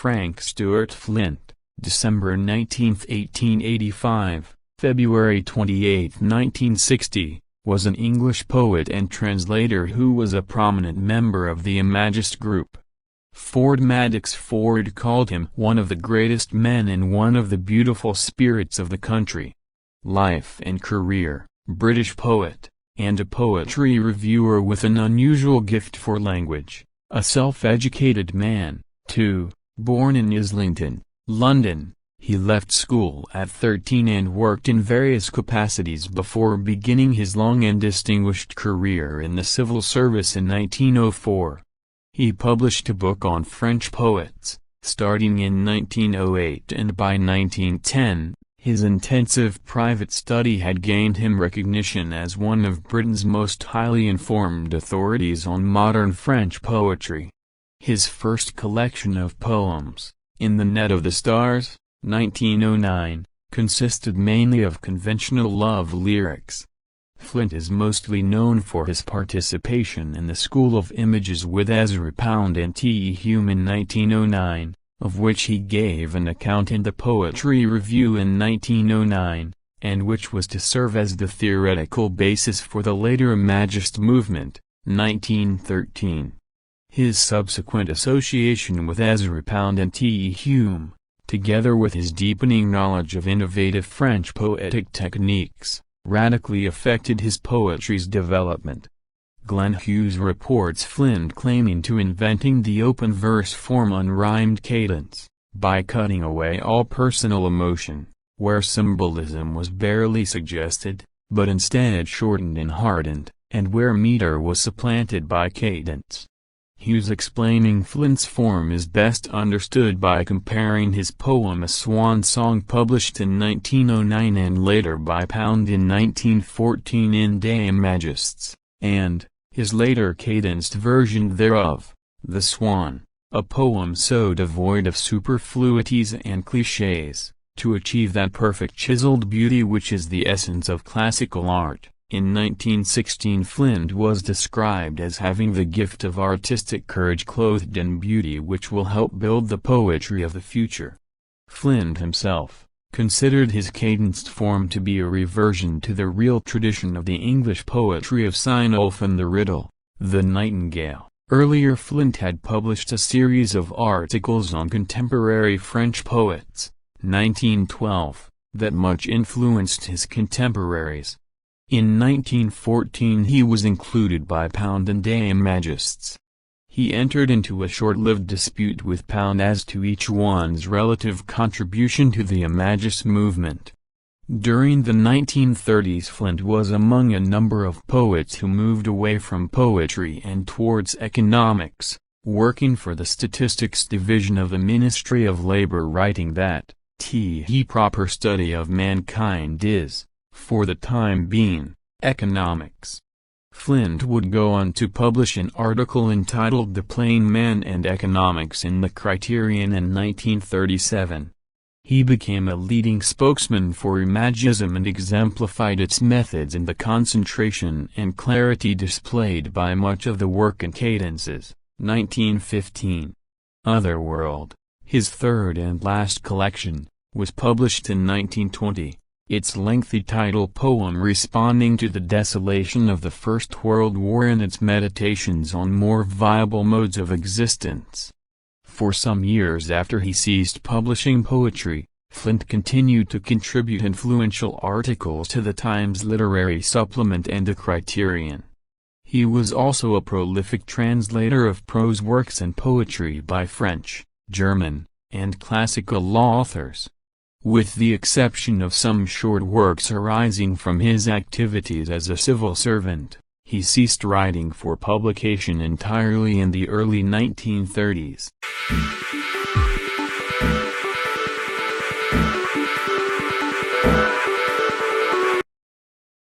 Frank Stuart Flint, December 19, 1885, February 28, 1960, was an English poet and translator who was a prominent member of the Imagist group. Ford Madox Ford called him one of the greatest men and one of the beautiful spirits of the country. Life and career: British poet, and a poetry reviewer with an unusual gift for language, a self-educated man, too. Born in Islington, London, he left school at 13 and worked in various capacities before beginning his long and distinguished career in the civil service in 1904. He published a book on French poets, starting in 1908, and by 1910, his intensive private study had gained him recognition as one of Britain's most highly informed authorities on modern French poetry. His first collection of poems, In the Net of the Stars, 1909, consisted mainly of conventional love lyrics. Flint is mostly known for his participation in the School of Images with Ezra Pound and T. E. Hume in 1909, of which he gave an account in the Poetry Review in 1909, and which was to serve as the theoretical basis for the later Imagist movement, 1913. His subsequent association with Ezra Pound and T. E. Hume, together with his deepening knowledge of innovative French poetic techniques, radically affected his poetry's development. Glenn Hughes reports Flint claiming to inventing the open verse form unrhymed cadence, by cutting away all personal emotion, where symbolism was barely suggested, but instead shortened and hardened, and where meter was supplanted by cadence. Hughes explaining Flint's form is best understood by comparing his poem A Swan Song published in 1909 and later by Pound in 1914 in De Imagists, and his later cadenced version thereof, The Swan, a poem so devoid of superfluities and clichés, to achieve that perfect chiseled beauty which is the essence of classical art. In 1916 Flint was described as having the gift of artistic courage clothed in beauty which will help build the poetry of the future. Flint himself considered his cadenced form to be a reversion to the real tradition of the English poetry of Cynewulf and the Riddle, the Nightingale. Earlier Flint had published a series of articles on contemporary French poets, 1912, that much influenced his contemporaries. In 1914 he was included by Pound and De Imagists. He entered into a short-lived dispute with Pound as to each one's relative contribution to the Imagist movement. During the 1930s Flint was among a number of poets who moved away from poetry and towards economics, working for the Statistics Division of the Ministry of Labor, writing that, "The proper study of mankind is, for the time being, economics." Flint would go on to publish an article entitled The Plain Man and Economics in the Criterion in 1937. He became a leading spokesman for Imagism and exemplified its methods in the concentration and clarity displayed by much of the work in cadences. 1915. Otherworld, his third and last collection, was published in 1920. Its lengthy title poem responding to the desolation of the First World War and its meditations on more viable modes of existence. For some years after he ceased publishing poetry, Flint continued to contribute influential articles to the Times Literary Supplement and the Criterion. He was also a prolific translator of prose works and poetry by French, German, and classical authors. With the exception of some short works arising from his activities as a civil servant, he ceased writing for publication entirely in the early 1930s.